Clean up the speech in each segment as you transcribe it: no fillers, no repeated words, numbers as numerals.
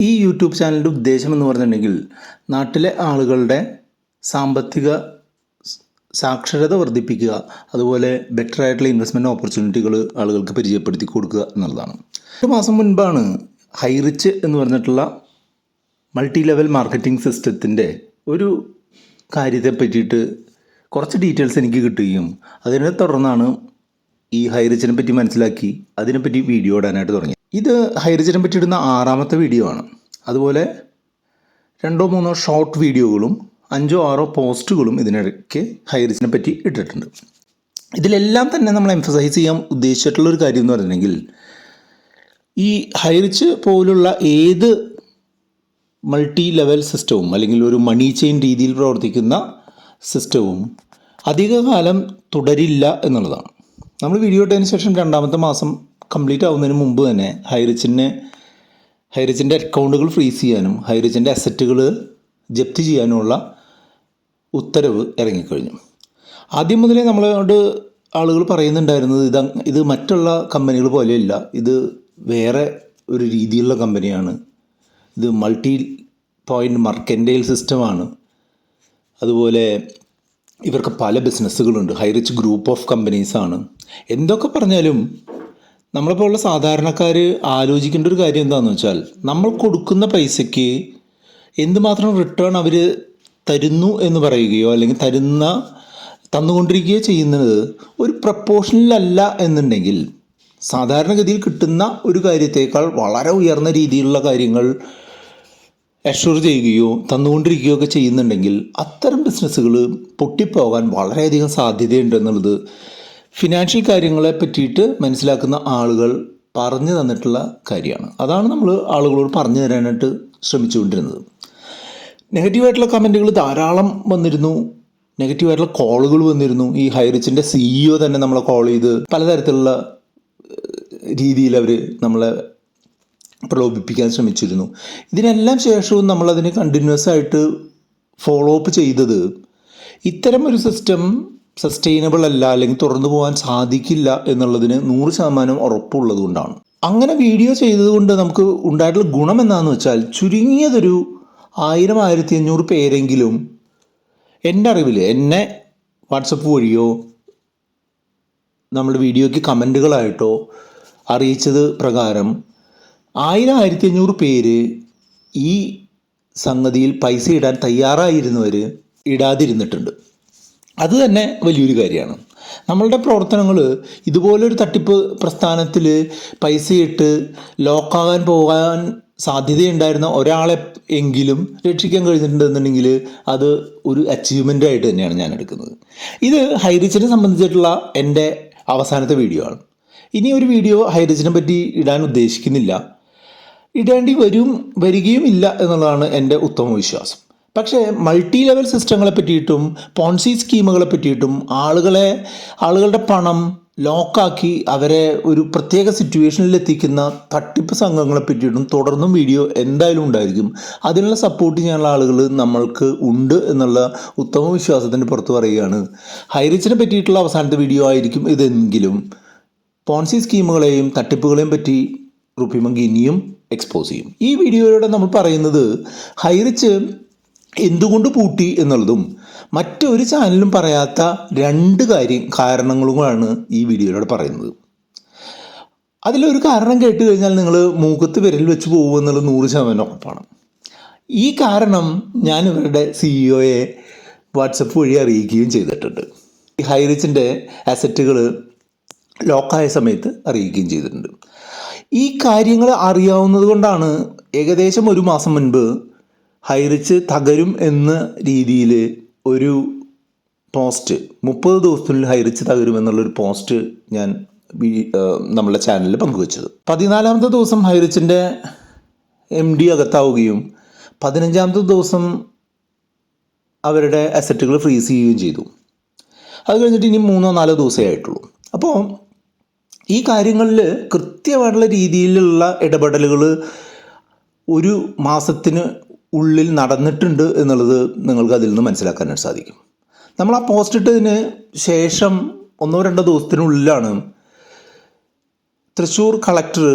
ഈ യൂട്യൂബ് ചാനലിൻ്റെ ഉദ്ദേശം എന്ന് പറഞ്ഞിട്ടുണ്ടെങ്കിൽ നാട്ടിലെ ആളുകളുടെ സാമ്പത്തിക സാക്ഷരത വർദ്ധിപ്പിക്കുക, അതുപോലെ ബെറ്റർ ആയിട്ടുള്ള ഇൻവെസ്റ്റ്മെൻറ്റ് ഓപ്പർച്യൂണിറ്റികൾ ആളുകൾക്ക് പരിചയപ്പെടുത്തി കൊടുക്കുക എന്നുള്ളതാണ്. ഒരു മാസം മുൻപാണ് ഹൈറിച്ച് എന്ന് പറഞ്ഞിട്ടുള്ള മൾട്ടി ലെവൽ മാർക്കറ്റിംഗ് സിസ്റ്റത്തിൻ്റെ ഒരു കാര്യത്തെ പറ്റിയിട്ട് കുറച്ച് ഡീറ്റെയിൽസ് എനിക്ക് കിട്ടുകയും അതിനെ തുടർന്നാണ് ഈ ഹൈറിച്ചിനെ പറ്റി മനസ്സിലാക്കി അതിനെപ്പറ്റി വീഡിയോ ഇടാനായിട്ട് തുടങ്ങി. ഇത് ഹൈറിച്ചിനെ പറ്റി ഇടുന്ന 6ാമത്തെ വീഡിയോ ആണ്. അതുപോലെ 2-3 ഷോർട്ട് വീഡിയോകളും 5-6 പോസ്റ്റുകളും ഇതിനിടയ്ക്ക് ഹൈറിച്ചിനെ പറ്റി ഇട്ടിട്ടുണ്ട്. ഇതിലെല്ലാം തന്നെ നമ്മൾ എംഫസൈസ് ചെയ്യാൻ ഉദ്ദേശിച്ചിട്ടുള്ളൊരു കാര്യം എന്ന് പറഞ്ഞിട്ടുണ്ടെങ്കിൽ, ഈ ഹൈറിച്ച് പോലുള്ള ഏത് മൾട്ടി ലെവൽ സിസ്റ്റവും അല്ലെങ്കിൽ ഒരു മണി ചെയിൻ രീതിയിൽ പ്രവർത്തിക്കുന്ന സിസ്റ്റവും അധികകാലം തുടരില്ല എന്നുള്ളതാണ്. നമ്മൾ വീഡിയോ ഇട്ടതിന് ശേഷം 2ാമത്തെ മാസം കംപ്ലീറ്റ് ആവുന്നതിന് മുമ്പ് തന്നെ ഹൈറിച്ചിൻ്റെ അക്കൗണ്ടുകൾ ഫ്രീസ് ചെയ്യാനും ഹൈറിച്ചിൻ്റെ അസറ്റുകൾ ജപ്തി ചെയ്യാനുമുള്ള ഉത്തരവ് ഇറങ്ങിക്കഴിഞ്ഞു. ആദ്യം മുതലേ നമ്മളോട് ആളുകൾ പറയുന്നുണ്ടായിരുന്നത് ഇത് മറ്റുള്ള കമ്പനികൾ പോലെയല്ല, ഇത് വേറെ ഒരു രീതിയിലുള്ള കമ്പനിയാണ്, ഇത് മൾട്ടി പോയിൻ്റ് മർക്കൻറ്റൈൽ സിസ്റ്റമാണ്, അതുപോലെ ഇവർക്ക് പല ബിസിനസ്സുകളുണ്ട്, ഹൈറിച്ച് ഗ്രൂപ്പ് ഓഫ് കമ്പനീസാണ്. എന്തൊക്കെ പറഞ്ഞാലും നമ്മളെപ്പോലുള്ള സാധാരണക്കാർ ആലോചിക്കേണ്ട ഒരു കാര്യം എന്താണെന്ന് വെച്ചാൽ, നമ്മൾ കൊടുക്കുന്ന പൈസയ്ക്ക് എന്തുമാത്രം റിട്ടേൺ അവർ തരുന്നു എന്ന് പറയുകയോ അല്ലെങ്കിൽ തന്നുകൊണ്ടിരിക്കുകയോ ചെയ്യുന്നത് ഒരു പ്രപ്പോർഷനിലല്ല എന്നുണ്ടെങ്കിൽ, സാധാരണഗതിയിൽ കിട്ടുന്ന ഒരു കാര്യത്തേക്കാൾ വളരെ ഉയർന്ന രീതിയിലുള്ള കാര്യങ്ങൾ അഷ്വർ ചെയ്യുകയോ തന്നുകൊണ്ടിരിക്കുകയോ ഒക്കെ ചെയ്യുന്നുണ്ടെങ്കിൽ അത്തരം ബിസിനസ്സുകൾ പൊട്ടിപ്പോകാൻ വളരെയധികം സാധ്യതയുണ്ട് എന്നുള്ളത് ഫിനാൻഷ്യൽ കാര്യങ്ങളെ പറ്റിയിട്ട് മനസ്സിലാക്കുന്ന ആളുകൾ പറഞ്ഞു തന്നിട്ടുള്ള കാര്യമാണ്. അതാണ് നമ്മൾ ആളുകളോട് പറഞ്ഞു തരാനായിട്ട് ശ്രമിച്ചുകൊണ്ടിരുന്നത്. നെഗറ്റീവായിട്ടുള്ള കമൻറ്റുകൾ ധാരാളം വന്നിരുന്നു, നെഗറ്റീവായിട്ടുള്ള കോളുകൾ വന്നിരുന്നു. ഈ ഹൈറിച്ചിൻ്റെ CEO തന്നെ നമ്മളെ കോൾ ചെയ്ത് പലതരത്തിലുള്ള രീതിയിൽ അവർ നമ്മളെ പ്രലോഭിപ്പിക്കാൻ ശ്രമിച്ചിരുന്നു. ഇതിനെല്ലാം ശേഷവും നമ്മളതിന് കണ്ടിന്യൂസ് ആയിട്ട് ഫോളോ അപ്പ് ചെയ്തത് ഇത്തരം ഒരു സിസ്റ്റം സസ്റ്റൈനബിൾ അല്ല, അല്ലെങ്കിൽ തുറന്നു പോകാൻ സാധിക്കില്ല എന്നുള്ളതിന് 100% ഉറപ്പുള്ളത് കൊണ്ടാണ്. അങ്ങനെ വീഡിയോ ചെയ്തതുകൊണ്ട് നമുക്ക് ഉണ്ടായിട്ടുള്ള ഗുണം എന്താണെന്ന് വെച്ചാൽ, ചുരുങ്ങിയതൊരു 1000-1500 പേരെങ്കിലും എൻ്റെ അറിവിൽ എന്നെ വാട്സപ്പ് വഴിയോ നമ്മുടെ വീഡിയോയ്ക്ക് കമൻറ്റുകളായിട്ടോ അറിയിച്ചത് പ്രകാരം 1000-1500 പേര് ഈ സംഗതിയിൽ പൈസ ഇടാൻ തയ്യാറായിരുന്നവർ ഇടാതിരുന്നിട്ടുണ്ട്. അത് തന്നെ വലിയൊരു കാര്യമാണ്. നമ്മളുടെ പ്രവർത്തനങ്ങൾ ഇതുപോലൊരു തട്ടിപ്പ് പ്രസ്ഥാനത്തിൽ പൈസയിട്ട് ലോക്കാകാൻ പോകാൻ സാധ്യതയുണ്ടായിരുന്ന ഒരാളെ എങ്കിലും രക്ഷിക്കാൻ കഴിഞ്ഞിട്ടുണ്ടെന്നുണ്ടെങ്കിൽ അത് ഒരു അച്ചീവ്മെൻ്റ് ആയിട്ട് തന്നെയാണ് ഞാൻ എടുക്കുന്നത്. ഇത് ഹൈറിച്ചിനെ സംബന്ധിച്ചിട്ടുള്ള എൻ്റെ അവസാനത്തെ വീഡിയോ ആണ്. ഇനി ഒരു വീഡിയോ ഹൈറിച്ചിനെ പറ്റി ഇടാൻ ഉദ്ദേശിക്കുന്നില്ല, വരികയും ഇല്ല എന്നുള്ളതാണ് എൻ്റെ ഉത്തമ വിശ്വാസം. പക്ഷേ മൾട്ടി ലെവൽ സിസ്റ്റങ്ങളെ പറ്റിയിട്ടും പോൺസി സ്കീമുകളെ പറ്റിയിട്ടും ആളുകളുടെ പണം ലോക്കാക്കി അവരെ ഒരു പ്രത്യേക സിറ്റുവേഷനിൽ എത്തിക്കുന്ന തട്ടിപ്പ് സംഘങ്ങളെ പറ്റിയിട്ടും തുടർന്നും വീഡിയോ എന്തായാലും ഉണ്ടായിരിക്കും. അതിനുള്ള സപ്പോർട്ട് ചെയ്യാനുള്ള ആളുകൾ നമ്മൾക്ക് ഉണ്ട് എന്നുള്ള ഉത്തമ വിശ്വാസത്തിൻ്റെ പുറത്ത് പറയുകയാണ്. ഹൈറിച്ചിനെ പറ്റിയിട്ടുള്ള അവസാനത്തെ വീഡിയോ ആയിരിക്കും ഇതെങ്കിലും പോൺസി സ്കീമുകളെയും തട്ടിപ്പുകളെയും പറ്റി റുപ്പിമങ്കി ഇനിയും എക്സ്പോസ് ചെയ്യും. ഈ വീഡിയോയിലൂടെ നമ്മൾ പറയുന്നത് ഹൈറിച്ച് എന്തുകൊണ്ട് പൂട്ടി എന്നുള്ളതും മറ്റൊരു ചാനലും പറയാത്ത 2 കാരണങ്ങളുമാണ് ഈ വീഡിയോയിലൂടെ പറയുന്നത്. അതിലൊരു കാരണം കേട്ട് കഴിഞ്ഞാൽ നിങ്ങൾ മൂക്കത്ത് വിരൽ വെച്ച് പോകുമെന്നുള്ളത് 100% ഉറപ്പാണ്. ഈ കാരണം ഞാൻ ഇവരുടെ CEOയെ വാട്സപ്പ് വഴി അറിയിക്കുകയും ചെയ്തിട്ടുണ്ട്. ഈ ഹൈറിച്ചിൻ്റെ അസറ്റുകൾ ലോക്കായ സമയത്ത് അറിയിക്കുകയും ചെയ്തിട്ടുണ്ട്. ഈ കാര്യങ്ങൾ അറിയാവുന്നത് കൊണ്ടാണ് ഏകദേശം 1 മാസം മുൻപ് ഹൈറിച്ച് തകരും എന്ന രീതിയിൽ ഒരു പോസ്റ്റ്, 30 ദിവസത്തിനുള്ളിൽ ഹൈറിച്ച് തകരും എന്നുള്ളൊരു പോസ്റ്റ് ഞാൻ നമ്മളുടെ ചാനലിൽ പങ്കുവച്ചത്. 14ാമത്തെ ദിവസം ഹൈറിച്ചിൻ്റെ MD അകത്താവുകയും 15ാമത്തെ ദിവസം അവരുടെ അസറ്റുകൾ ഫ്രീസ് ചെയ്യുകയും ചെയ്തു. അത് കഴിഞ്ഞിട്ട് ഇനി 3-4 ദിവസമേ ആയിട്ടുള്ളൂ. അപ്പോൾ ഈ കാര്യങ്ങളിൽ കൃത്യമായിട്ടുള്ള രീതിയിലുള്ള ഇടപെടലുകൾ 1 മാസത്തിന് ഉള്ളിൽ നടന്നിട്ടുണ്ട് എന്നുള്ളത് നിങ്ങൾക്ക് അതിൽ നിന്ന് മനസ്സിലാക്കാനായിട്ട് സാധിക്കും. നമ്മൾ ആ പോസ്റ്റ് ഇട്ടതിന് ശേഷം 1-2 ദിവസത്തിനുള്ളിലാണ് തൃശ്ശൂർ കളക്ടർ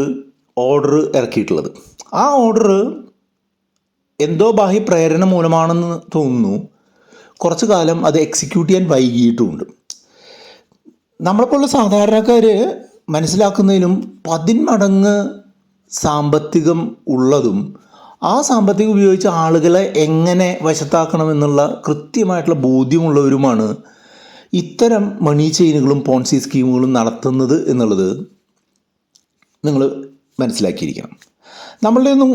ഓർഡർ ഇറക്കിയിട്ടുള്ളത്. ആ ഓർഡർ എന്തോ ബാഹ്യ പ്രേരണ മൂലമാണെന്ന് തോന്നുന്നു കുറച്ചു കാലം അത് എക്സിക്യൂട്ട് ചെയ്യാൻ വൈകിയിട്ടുമുണ്ട്. നമ്മളെപ്പോലുള്ള സാധാരണക്കാർ മനസ്സിലാക്കുന്നതിലും 10 മടങ്ങ് സാമ്പത്തികം ഉള്ളതും ആ സാമ്പത്തികം ഉപയോഗിച്ച് ആളുകളെ എങ്ങനെ വശത്താക്കണമെന്നുള്ള കൃത്യമായിട്ടുള്ള ബോധ്യമുള്ളവരുമാണ് ഇത്തരം മണി ചെയിനുകളും പോൺസി സ്കീമുകളും നടത്തുന്നത് എന്നുള്ളത് നിങ്ങൾ മനസ്സിലാക്കിയിരിക്കണം. നമ്മളുടെ ഒന്നും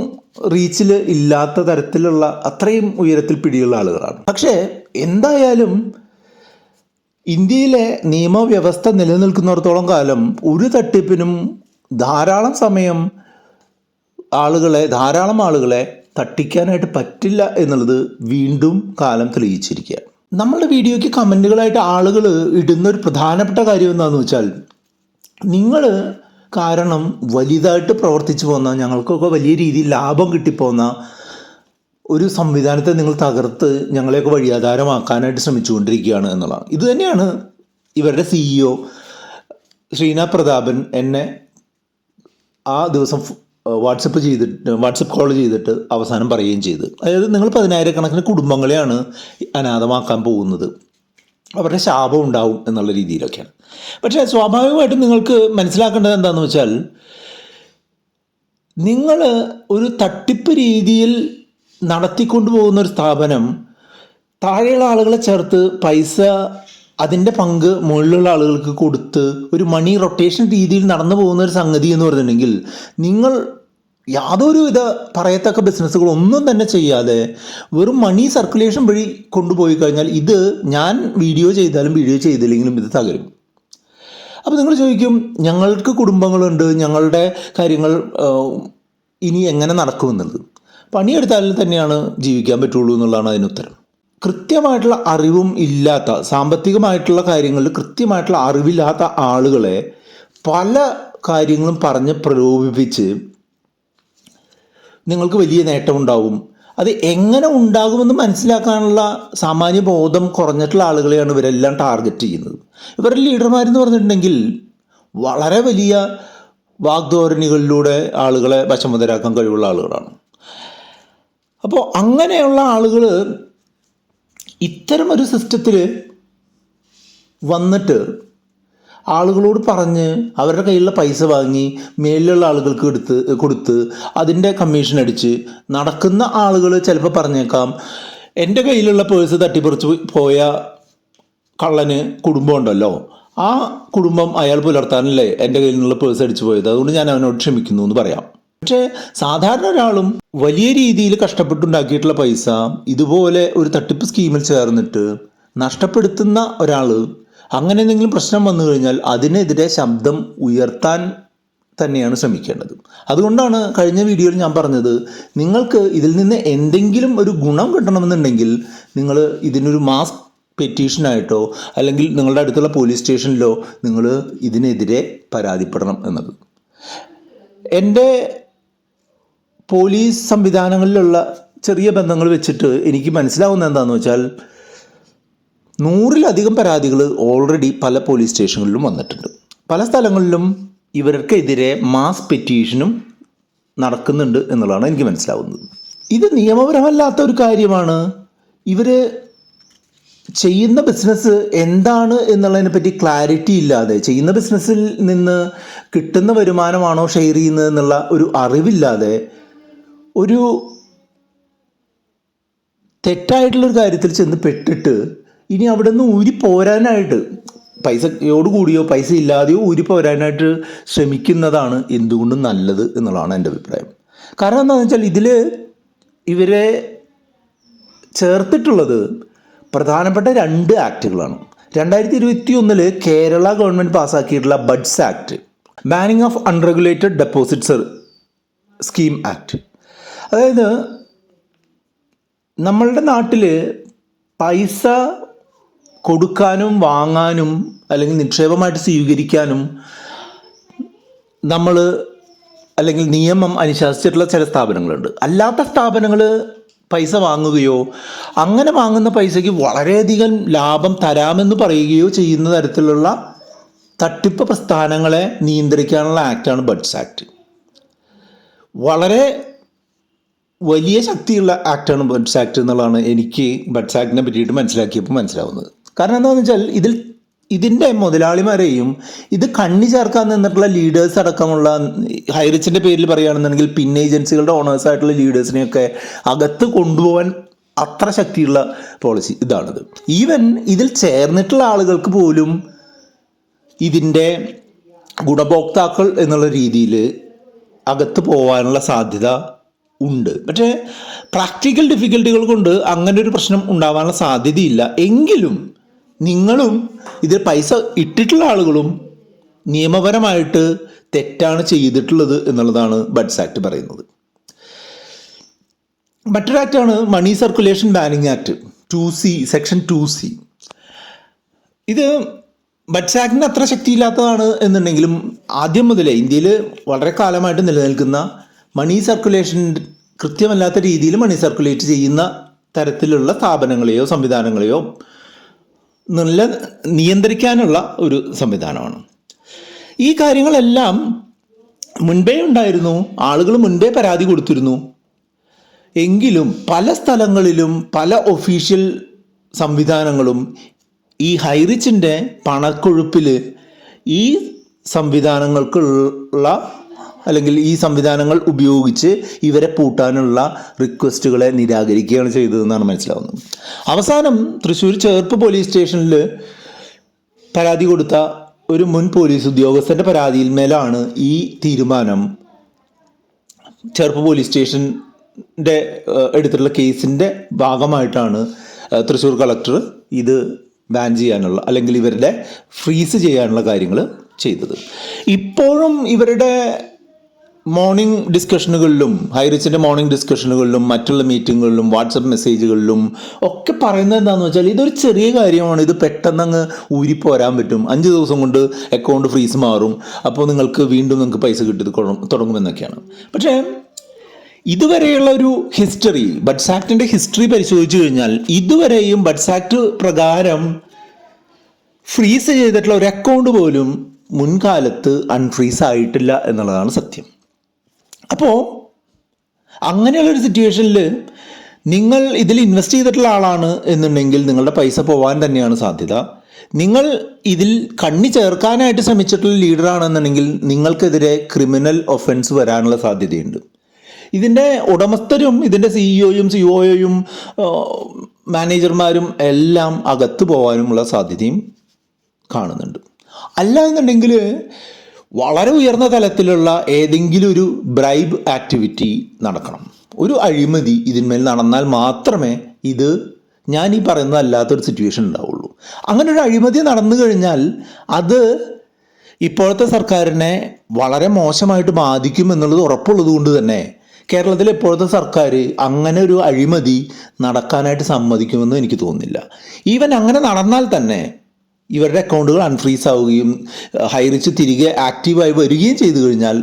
റീച്ചിൽ ഇല്ലാത്ത തരത്തിലുള്ള അത്രയും ഉയരത്തിൽ പിടിയുള്ള ആളുകളാണ്. പക്ഷേ എന്തായാലും ഇന്ത്യയിലെ നിയമവ്യവസ്ഥ നിലനിൽക്കുന്നിടത്തോളം കാലം ഒരു തട്ടിപ്പിനും ധാരാളം സമയം ധാരാളം ആളുകളെ തട്ടിക്കാനായിട്ട് പറ്റില്ല എന്നുള്ളത് വീണ്ടും കാലം തെളിയിച്ചിരിക്കുക. നമ്മളുടെ വീഡിയോയ്ക്ക് കമൻറ്റുകളായിട്ട് ആളുകൾ ഇടുന്ന ഒരു പ്രധാനപ്പെട്ട കാര്യം എന്താണെന്ന് വെച്ചാൽ, നിങ്ങൾ കാരണം വലുതായിട്ട് പ്രവർത്തിച്ചു പോകുന്ന, ഞങ്ങൾക്കൊക്കെ വലിയ രീതിയിൽ ലാഭം കിട്ടിപ്പോകുന്ന ഒരു സംവിധാനത്തെ നിങ്ങൾ തകർത്ത് ഞങ്ങളെയൊക്കെ വഴിയാധാരമാക്കാനായിട്ട് ശ്രമിച്ചുകൊണ്ടിരിക്കുകയാണ് എന്നുള്ളതാണ്. ഇത് തന്നെയാണ് ഇവരുടെ CEO ശ്രീനാഥ് പ്രതാപൻ എന്നെ ആ ദിവസം വാട്സപ്പ് കോൾ ചെയ്തിട്ട് അവസാനം പറയുകയും ചെയ്ത്. അതായത് നിങ്ങൾ 10,000-കണക്കിന് കുടുംബങ്ങളെയാണ് അനാഥമാക്കാൻ പോകുന്നത്, അവരുടെ ശാപം ഉണ്ടാവും എന്നുള്ള രീതിയിലൊക്കെയാണ്. പക്ഷേ സ്വാഭാവികമായിട്ടും നിങ്ങൾക്ക് മനസ്സിലാക്കേണ്ടത് എന്താണെന്ന് വെച്ചാൽ, നിങ്ങൾ ഒരു തട്ടിപ്പ് രീതിയിൽ നടത്തിക്കൊണ്ടു പോകുന്ന ഒരു സ്ഥാപനം താഴെയുള്ള ആളുകളെ ചേർത്ത് പൈസ അതിൻ്റെ പങ്ക് മുകളിലുള്ള ആളുകൾക്ക് കൊടുത്ത് ഒരു മണി റൊട്ടേഷൻ രീതിയിൽ നടന്നു പോകുന്ന ഒരു സംഗതി എന്ന് പറഞ്ഞിട്ടുണ്ടെങ്കിൽ, നിങ്ങൾ യാതൊരുവിധ പറയത്തക്ക ബിസിനസ്സുകളൊന്നും തന്നെ ചെയ്യാതെ വെറും മണി സർക്കുലേഷൻ വഴി കൊണ്ടുപോയി കഴിഞ്ഞാൽ ഇത് ഞാൻ വീഡിയോ ചെയ്താലും വീഡിയോ ചെയ്തില്ലെങ്കിലും ഇത് തകരും. അപ്പോൾ നിങ്ങൾ ചോദിക്കും, ഞങ്ങൾക്ക് കുടുംബങ്ങളുണ്ട്, ഞങ്ങളുടെ കാര്യങ്ങൾ ഇനി എങ്ങനെ നടക്കുമെന്നുള്ളത്. പണിയെടുത്താലും തന്നെയാണ് ജീവിക്കാൻ പറ്റുള്ളൂ എന്നുള്ളതാണ് അതിനുത്തരം. കൃത്യമായിട്ടുള്ള അറിവും ഇല്ലാത്ത, സാമ്പത്തികമായിട്ടുള്ള കാര്യങ്ങളിൽ കൃത്യമായിട്ടുള്ള അറിവില്ലാത്ത ആളുകളെ പല കാര്യങ്ങളും പറഞ്ഞ് പ്രലോഭിപ്പിച്ച് നിങ്ങൾക്ക് വലിയ നേട്ടമുണ്ടാവും. അത് എങ്ങനെ ഉണ്ടാകുമെന്ന് മനസ്സിലാക്കാനുള്ള സാമാന്യ ബോധം കുറഞ്ഞിട്ടുള്ള ആളുകളെയാണ് ഇവരെല്ലാം ടാർഗറ്റ് ചെയ്യുന്നത്. ഇവരുടെ ലീഡർമാരെന്ന് പറഞ്ഞിട്ടുണ്ടെങ്കിൽ വളരെ വലിയ വാഗ്ധോരണികളിലൂടെ ആളുകളെ വശംവദരാക്കാൻ കഴിവുള്ള ആളുകളാണ്. അപ്പോൾ അങ്ങനെയുള്ള ആളുകൾ ഇത്തരമൊരു സിസ്റ്റത്തിൽ വന്നിട്ട് ആളുകളോട് പറഞ്ഞ് അവരുടെ കയ്യിലുള്ള പൈസ വാങ്ങി മേലിലുള്ള ആളുകൾക്ക് കൊടുത്ത് അതിൻ്റെ കമ്മീഷൻ അടിച്ച് നടക്കുന്ന ആളുകൾ ചിലപ്പോൾ പറഞ്ഞേക്കാം, എൻ്റെ കയ്യിലുള്ള പേഴ്സ് തട്ടിപ്പറിച്ച് പോയ കള്ളന് കുടുംബം ഉണ്ടല്ലോ, ആ കുടുംബം അയാൾ പുലർത്താനല്ലേ എൻ്റെ കയ്യിൽ നിന്നുള്ള പേഴ്സ് അടിച്ചു പോയത്, അതുകൊണ്ട് ഞാൻ അവനോട് ക്ഷമിക്കുന്നു എന്ന് പറയാം. പക്ഷേ സാധാരണ ഒരാളും വലിയ രീതിയിൽ കഷ്ടപ്പെട്ടുണ്ടാക്കിയിട്ടുള്ള പൈസ ഇതുപോലെ ഒരു തട്ടിപ്പ് സ്കീമിൽ ചേർന്നിട്ട് നഷ്ടപ്പെടുത്തുന്ന ഒരാൾ അങ്ങനെ എന്തെങ്കിലും പ്രശ്നം വന്നു കഴിഞ്ഞാൽ അതിനെതിരെ ശബ്ദം ഉയർത്താൻ തന്നെയാണ് ശ്രമിക്കേണ്ടത്. അതുകൊണ്ടാണ് കഴിഞ്ഞ വീഡിയോയിൽ ഞാൻ പറഞ്ഞത്, നിങ്ങൾക്ക് ഇതിൽ നിന്ന് എന്തെങ്കിലും ഒരു ഗുണം കിട്ടണമെന്നുണ്ടെങ്കിൽ നിങ്ങൾ ഇതിനൊരു മാസ് പെറ്റീഷനായിട്ടോ അല്ലെങ്കിൽ നിങ്ങളുടെ അടുത്തുള്ള പോലീസ് സ്റ്റേഷനിലോ നിങ്ങൾ ഇതിനെതിരെ പരാതിപ്പെടണം എന്നത്. എൻ്റെ പോലീസ് സംവിധാനങ്ങളിലുള്ള ചെറിയ ബന്ധങ്ങൾ വെച്ചിട്ട് എനിക്ക് മനസ്സിലാവുന്നത് എന്താണെന്ന് വെച്ചാൽ, 100-ലധികം പരാതികൾ ഓൾറെഡി പല പോലീസ് സ്റ്റേഷനുകളിലും വന്നിട്ടുണ്ട്. പല സ്ഥലങ്ങളിലും ഇവർക്കെതിരെ മാസ് പെറ്റീഷനും നടക്കുന്നുണ്ട് എന്നുള്ളതാണ് എനിക്ക് മനസ്സിലാവുന്നത്. ഇത് നിയമപരമല്ലാത്ത ഒരു കാര്യമാണ്. ഇവർ ചെയ്യുന്ന ബിസിനസ് എന്താണ് എന്നുള്ളതിനെ പറ്റി ക്ലാരിറ്റി ഇല്ലാതെ, ചെയ്യുന്ന ബിസിനസ്സിൽ നിന്ന് കിട്ടുന്ന വരുമാനമാണോ ഷെയർ ചെയ്യുന്നത് എന്നുള്ള ഒരു അറിവില്ലാതെ ഒരു തെറ്റായിട്ടുള്ളൊരു കാര്യത്തിൽ ചെന്ന് പെട്ടിട്ട് ഇനി അവിടെ നിന്ന് ഊരിപ്പോരാനായിട്ട്, പൈസയോട് കൂടിയോ പൈസ ഇല്ലാതെയോ ഊരിപ്പോരാനായിട്ട് ശ്രമിക്കുന്നതാണ് എന്തുകൊണ്ടും നല്ലത് എന്നുള്ളതാണ് എൻ്റെ അഭിപ്രായം. കാരണം എന്താണെന്ന് വെച്ചാൽ ഇതിൽ ഇവരെ ചേർത്തിട്ടുള്ളത് പ്രധാനപ്പെട്ട 2 ആക്റ്റുകളാണ്. 2021 കേരള ഗവൺമെൻറ് പാസ്സാക്കിയിട്ടുള്ള BUDS act, banning of unregulated deposits scheme act. അതായത് നമ്മളുടെ നാട്ടിൽ പൈസ കൊടുക്കാനും വാങ്ങാനും അല്ലെങ്കിൽ നിക്ഷേപമായിട്ട് സ്വീകരിക്കാനും നമ്മൾ അല്ലെങ്കിൽ നിയമം അനുശാസിച്ചിട്ടുള്ള ചില സ്ഥാപനങ്ങളുണ്ട്. അല്ലാത്ത സ്ഥാപനങ്ങൾ പൈസ വാങ്ങുകയോ അങ്ങനെ വാങ്ങുന്ന പൈസയ്ക്ക് വളരെയധികം ലാഭം തരാമെന്ന് പറയുകയോ ചെയ്യുന്ന തരത്തിലുള്ള തട്ടിപ്പ് പ്രസ്ഥാനങ്ങളെ നിയന്ത്രിക്കാനുള്ള ആക്റ്റാണ് ബഡ്സ് ആക്ട്. വളരെ വലിയ ശക്തിയുള്ള ആക്ടാണ് ബഡ്സ് ആക്ട് എന്നുള്ളതാണ് എനിക്ക് ബഡ്സ് ആക്ടിനെ പറ്റിയിട്ട് മനസ്സിലാക്കിയപ്പോൾ മനസ്സിലാവുന്നത്. കാരണം എന്താണെന്ന് വെച്ചാൽ ഇതിൻ്റെ മുതലാളിമാരെയും ഇത് കണ്ണി ചേർക്കാൻ നിന്നിട്ടുള്ള ലീഡേഴ്സ് അടക്കമുള്ള ഹൈറിച്ചിൻ്റെ പേരിൽ പറയുകയാണെന്നുണ്ടെങ്കിൽ പിൻ ഏജൻസികളുടെ ഓണേഴ്സായിട്ടുള്ള ലീഡേഴ്സിനെയൊക്കെ അകത്ത് കൊണ്ടുപോകാൻ അത്ര ശക്തിയുള്ള പോളിസി ഇതാണിത്. ഈവൻ ഇതിൽ ചേർന്നിട്ടുള്ള ആളുകൾക്ക് പോലും ഇതിൻ്റെ ഗുണഭോക്താക്കൾ എന്നുള്ള രീതിയിൽ അകത്ത് പോകാനുള്ള സാധ്യത ഉണ്ട്. പക്ഷേ പ്രാക്ടിക്കൽ ഡിഫിക്കൽട്ടികൾ കൊണ്ട് അങ്ങനെ ഒരു പ്രശ്നം ഉണ്ടാവാനുള്ള സാധ്യതയില്ല. എങ്കിലും നിങ്ങളും ഇതിൽ പൈസ ഇട്ടിട്ടുള്ള ആളുകളും നിയമപരമായിട്ട് തെറ്റാണ് ചെയ്തിട്ടുള്ളത് എന്നുള്ളതാണ് ബഡ്സ് ആക്ട് പറയുന്നത്. മറ്റൊരു ആക്റ്റാണ് money circulation banning act 2C section 2C. ഇത് ബഡ്സ് ആക്ടിന് അത്ര ശക്തിയില്ലാത്തതാണ് എന്നുണ്ടെങ്കിലും ആദ്യം മുതലേ ഇന്ത്യയിൽ വളരെ കാലമായിട്ട് നിലനിൽക്കുന്ന മണി സർക്കുലേഷൻ കൃത്യമല്ലാത്ത രീതിയിൽ മണി സർക്കുലേറ്റ് ചെയ്യുന്ന തരത്തിലുള്ള സ്ഥാപനങ്ങളെയോ സംവിധാനങ്ങളെയോ നല്ല നിയന്ത്രിക്കാനുള്ള ഒരു സംവിധാനമാണ്. ഈ കാര്യങ്ങളെല്ലാം മുൻപേ ഉണ്ടായിരുന്നു, ആളുകൾ മുൻപേ പരാതി കൊടുത്തിരുന്നു. എങ്കിലും പല സ്ഥലങ്ങളിലും പല ഒഫീഷ്യൽ സംവിധാനങ്ങളും ഈ ഹൈറിച്ചിൻ്റെ പണക്കൊഴുപ്പിൽ ഈ സംവിധാനങ്ങൾക്കുള്ള അല്ലെങ്കിൽ ഈ സംവിധാനങ്ങൾ ഉപയോഗിച്ച് ഇവരെ പൂട്ടാനുള്ള റിക്വസ്റ്റുകളെ നിരാകരിക്കുകയാണ് ചെയ്തതെന്നാണ് മനസ്സിലാവുന്നത്. അവസാനം തൃശ്ശൂർ ചേർപ്പ് പോലീസ് സ്റ്റേഷനിൽ പരാതി കൊടുത്ത ഒരു മുൻ പോലീസ് ഉദ്യോഗസ്ഥൻ്റെ പരാതിയിൽ മേലാണ് ഈ തീരുമാനം. ചേർപ്പ് പോലീസ് സ്റ്റേഷൻ്റെ എടുത്തിട്ടുള്ള കേസിൻ്റെ ഭാഗമായിട്ടാണ് തൃശ്ശൂർ കളക്ടർ ഇത് ബാൻ ചെയ്യാനുള്ള അല്ലെങ്കിൽ ഇവരുടെ ഫ്രീസ് ചെയ്യാനുള്ള കാര്യങ്ങൾ ചെയ്തത്. ഇപ്പോഴും ഇവരുടെ മോർണിംഗ് ഡിസ്കഷനുകളിലും ഹൈറിച്ചിൻ്റെ മോർണിംഗ് ഡിസ്കഷനുകളിലും മറ്റുള്ള മീറ്റിങ്ങുകളിലും വാട്സപ്പ് മെസ്സേജുകളിലും ഒക്കെ പറയുന്നത് എന്താണെന്ന് വെച്ചാൽ ഇതൊരു ചെറിയ കാര്യമാണ്, ഇത് പെട്ടെന്ന് അങ്ങ് ഊരിപ്പോരാൻ പറ്റും, 5 ദിവസം കൊണ്ട് അക്കൗണ്ട് ഫ്രീസ് മാറും, അപ്പോൾ നിങ്ങൾക്ക് പൈസ കിട്ടി തുടങ്ങുമെന്നൊക്കെയാണ്. പക്ഷേ ഇതുവരെയുള്ള ഒരു ഹിസ്റ്ററി, ബഡ്സ് ആക്ടിൻ്റെ ഹിസ്റ്ററി പരിശോധിച്ചു കഴിഞ്ഞാൽ ഇതുവരെയും ബഡ്സ് ആക്ട് പ്രകാരം ഫ്രീസ് ചെയ്തിട്ടുള്ള ഒരു അക്കൗണ്ട് പോലും മുൻകാലത്ത് അൺഫ്രീസ് ആയിട്ടില്ല എന്നുള്ളതാണ് സത്യം. അപ്പോൾ അങ്ങനെയുള്ളൊരു സിറ്റുവേഷനിൽ നിങ്ങൾ ഇതിൽ ഇൻവെസ്റ്റ് ചെയ്തിട്ടുള്ള ആളാണ് എന്നുണ്ടെങ്കിൽ നിങ്ങളുടെ പൈസ പോകാൻ തന്നെയാണ് സാധ്യത. നിങ്ങൾ ഇതിൽ കണ്ണി ചേർക്കാനായിട്ട് ശ്രമിച്ചിട്ടുള്ള ലീഡറാണെന്നുണ്ടെങ്കിൽ നിങ്ങൾക്കെതിരെ ക്രിമിനൽ ഒഫൻസ് വരാനുള്ള സാധ്യതയുണ്ട്. ഇതിൻ്റെ ഉടമസ്ഥരും ഇതിൻ്റെ സിഇഒയും സിഒയും മാനേജർമാരും എല്ലാം അകത്ത് പോകാനുമുള്ള സാധ്യതയും കാണുന്നുണ്ട്. അല്ല എന്നുണ്ടെങ്കിൽ വളരെ ഉയർന്ന തലത്തിലുള്ള ഏതെങ്കിലും ഒരു ബ്രൈബ് ആക്ടിവിറ്റി നടക്കണം, ഒരു അഴിമതി ഇതിന്മേൽ നടന്നാൽ മാത്രമേ ഇത് ഞാൻ ഈ പറയുന്നതല്ലാത്തൊരു സിറ്റുവേഷൻ ഉണ്ടാവുള്ളൂ. അങ്ങനെ ഒരു അഴിമതി നടന്നു കഴിഞ്ഞാൽ അത് ഇപ്പോഴത്തെ സർക്കാരിനെ വളരെ മോശമായിട്ട് ബാധിക്കും എന്നുള്ളത് ഉറപ്പുള്ളത് കൊണ്ട് തന്നെ കേരളത്തിൽ ഇപ്പോഴത്തെ സർക്കാർ അങ്ങനെ ഒരു അഴിമതി നടക്കാനായിട്ട് സമ്മതിക്കുമെന്ന് എനിക്ക് തോന്നുന്നില്ല. ഈവൻ അങ്ങനെ നടന്നാൽ തന്നെ ഇവരുടെ അക്കൗണ്ടുകൾ അൺഫ്രീസ് ആവുകയും ഹൈറിച്ച് തിരികെ ആക്റ്റീവായി വരികയും ചെയ്തു കഴിഞ്ഞാൽ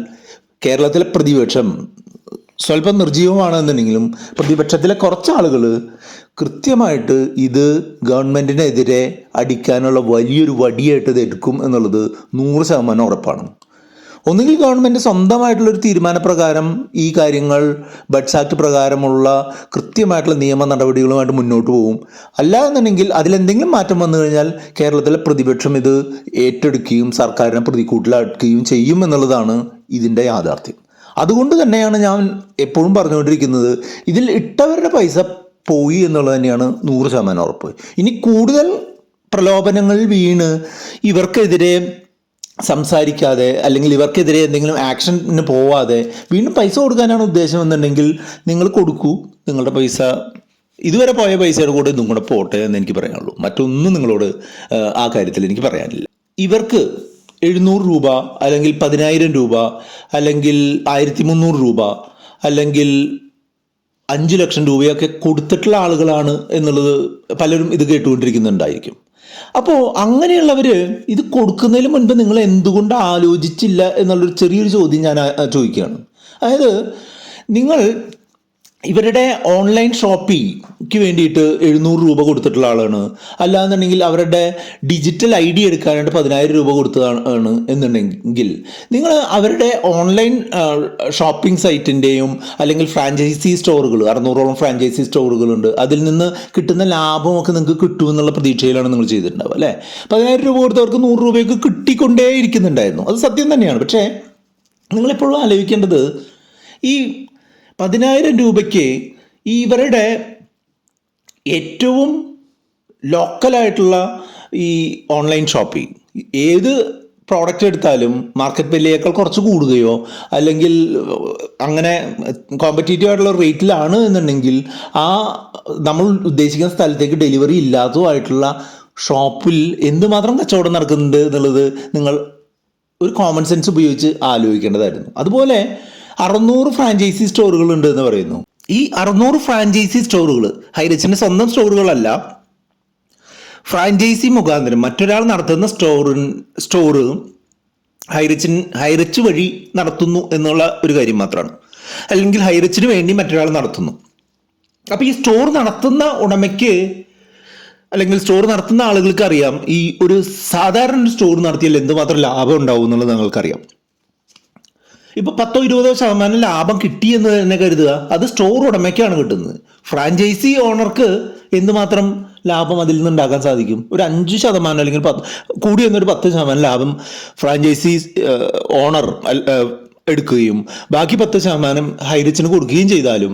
കേരളത്തിലെ പ്രതിപക്ഷം സ്വല്പം നിർജ്ജീവമാണെന്നുണ്ടെങ്കിലും പ്രതിപക്ഷത്തിലെ കുറച്ച് ആളുകൾ കൃത്യമായിട്ട് ഇത് ഗവൺമെൻറ്റിനെതിരെ അടിക്കാനുള്ള വലിയൊരു വടിയായിട്ട് ഇത് എടുക്കും എന്നുള്ളത് 100% ഉറപ്പാണ്. ഒന്നുകിൽ ഗവൺമെൻറ് സ്വന്തമായിട്ടുള്ളൊരു തീരുമാനപ്രകാരം ഈ കാര്യങ്ങൾ ബഡ്സ് ആക്ട് പ്രകാരമുള്ള കൃത്യമായിട്ടുള്ള നിയമ നടപടികളുമായിട്ട് മുന്നോട്ട് പോകും. അല്ല എന്നുണ്ടെങ്കിൽ അതിലെന്തെങ്കിലും മാറ്റം വന്നു കഴിഞ്ഞാൽ കേരളത്തിലെ പ്രതിപക്ഷം ഇത് ഏറ്റെടുക്കുകയും സർക്കാരിനെ പ്രതിക്കൂട്ടിലാക്കുകയും ചെയ്യും എന്നുള്ളതാണ് ഇതിൻ്റെ യാഥാർത്ഥ്യം. അതുകൊണ്ട് തന്നെയാണ് ഞാൻ എപ്പോഴും പറഞ്ഞുകൊണ്ടിരിക്കുന്നത്, ഇതിൽ ഇട്ടവരുടെ പൈസ പോയി എന്നുള്ളത് തന്നെയാണ് 100% ഉറപ്പ്. ഇനി കൂടുതൽ പ്രലോഭനങ്ങൾ വീണ് ഇവർക്കെതിരെ സംസാരിക്കാതെ അല്ലെങ്കിൽ ഇവർക്കെതിരെ എന്തെങ്കിലും ആക്ഷന് പോവാതെ വീണ്ടും പൈസ കൊടുക്കാനാണ് ഉദ്ദേശം എന്നുണ്ടെങ്കിൽ നിങ്ങൾ കൊടുക്കൂ, നിങ്ങളുടെ പൈസ ഇതുവരെ പോയ പൈസയുടെ കൂടെ ഇതും കൂടെ പോട്ടെ എന്ന് എനിക്ക് പറയാനുള്ളൂ. മറ്റൊന്നും നിങ്ങളോട് ആ കാര്യത്തിൽ എനിക്ക് പറയാനില്ല. ഇവർക്ക് 700 രൂപ അല്ലെങ്കിൽ 10,000 രൂപ അല്ലെങ്കിൽ 1,300 രൂപ അല്ലെങ്കിൽ 5 ലക്ഷം രൂപയൊക്കെ കൊടുത്തിട്ടുള്ള ആളുകളാണ് എന്നുള്ളത് പലരും ഇത് കേട്ടുകൊണ്ടിരിക്കുന്നുണ്ടായിരിക്കും. അപ്പോൾ അങ്ങനെയുള്ളവർ ഇത് കൊടുക്കുന്നതിന് മുൻപ് നിങ്ങൾ എന്തുകൊണ്ട് ആലോചിച്ചില്ല എന്നുള്ളൊരു ചെറിയൊരു ചോദ്യം ഞാൻ ചോദിക്കുകയാണ്. അതായത് നിങ്ങൾ ഇവരുടെ ഓൺലൈൻ ഷോപ്പിൽ ക്ക് വേണ്ടിയിട്ട് 700 രൂപ കൊടുത്തിട്ടുള്ള ആളാണ്, അല്ലാന്നുണ്ടെങ്കിൽ അവരുടെ ഡിജിറ്റൽ ID എടുക്കാനായിട്ട് 10,000 രൂപ കൊടുത്തതാണ് എന്നുണ്ടെങ്കിൽ നിങ്ങൾ അവരുടെ ഓൺലൈൻ ഷോപ്പിംഗ് സൈറ്റിൻ്റെയും അല്ലെങ്കിൽ ഫ്രാഞ്ചൈസി സ്റ്റോറുകൾ 600ഓളം ഫ്രാഞ്ചൈസി സ്റ്റോറുകളുണ്ട്, അതിൽ നിന്ന് കിട്ടുന്ന ലാഭമൊക്കെ നിങ്ങൾക്ക് കിട്ടുമെന്നുള്ള പ്രതീക്ഷയിലാണ് നിങ്ങൾ ചെയ്തിട്ടുണ്ടാവുക അല്ലേ. 10,000 രൂപ കൊടുത്തവർക്ക് 100 രൂപയ്ക്ക് കിട്ടിക്കൊണ്ടേ ഇരിക്കുന്നുണ്ടായിരുന്നു. അത് സത്യം തന്നെയാണ്. പക്ഷേ നിങ്ങളെപ്പോഴും ആലോചിക്കേണ്ടത് ഈ 10,000 രൂപയ്ക്ക് ഇവരുടെ ഏറ്റവും ലോക്കലായിട്ടുള്ള ഈ ഓൺലൈൻ ഷോപ്പിംഗ് ഏത് പ്രോഡക്റ്റ് എടുത്താലും മാർക്കറ്റ് വാല്യൂയേക്കാൾ കുറച്ച് കൂടുകയോ അല്ലെങ്കിൽ അങ്ങനെ കോമ്പറ്റീറ്റീവ് ആയിട്ടുള്ള റേറ്റിലാണ് എന്നുണ്ടെങ്കിൽ ആ നമ്മൾ ഉദ്ദേശിക്കുന്ന സ്ഥലത്തേക്ക് ഡെലിവറി ഇല്ലാത്തതോ ആയിട്ടുള്ള ഷോപ്പിൽ എന്തുമാത്രം കച്ചവടം നടക്കുന്നുണ്ട് എന്നുള്ളത് നിങ്ങൾ ഒരു കോമൺ സെൻസ് ഉപയോഗിച്ച് ആലോചിക്കേണ്ടതായിരുന്നു. അതുപോലെ 600 ഫ്രാഞ്ചൈസി സ്റ്റോറുകൾ ഉണ്ട് എന്ന് പറയുന്നു. ഈ 600 ഫ്രാഞ്ചൈസി സ്റ്റോറുകൾ ഹൈറിച്ചിൻ്റെ സ്വന്തം സ്റ്റോറുകളല്ല, ഫ്രാഞ്ചൈസി മുഖാന്തരം മറ്റൊരാൾ നടത്തുന്ന സ്റ്റോറ് ഹൈറിച്ച് വഴി നടത്തുന്നു എന്നുള്ള ഒരു കാര്യം മാത്രമാണ്, അല്ലെങ്കിൽ ഹൈറിച്ചിന് വേണ്ടി മറ്റൊരാൾ നടത്തുന്നു. അപ്പോൾ ഈ സ്റ്റോർ നടത്തുന്ന ഉടമയ്ക്ക് അല്ലെങ്കിൽ സ്റ്റോർ നടത്തുന്ന ആളുകൾക്ക് അറിയാം ഈ ഒരു സാധാരണ ഒരു സ്റ്റോർ നടത്തിയാൽ എന്തുമാത്രം ലാഭം ഉണ്ടാവും എന്നുള്ളത് ഞങ്ങൾക്കറിയാം. ഇപ്പോൾ 10-20% ലാഭം കിട്ടിയെന്ന് തന്നെ കരുതുക, അത് സ്റ്റോർ ഉടമയ്ക്കാണ് കിട്ടുന്നത്. ഫ്രാഞ്ചൈസി ഓണർക്ക് എന്തുമാത്രം ലാഭം അതിൽ നിന്ന് ഉണ്ടാക്കാൻ സാധിക്കും? ഒരു 5% അല്ലെങ്കിൽ കൂടി എന്നൊരു 10% ലാഭം ഫ്രാഞ്ചൈസി ഓണർ എടുക്കുകയും ബാക്കി 10% ഹൈറിച്ചിന് കൊടുക്കുകയും ചെയ്താലും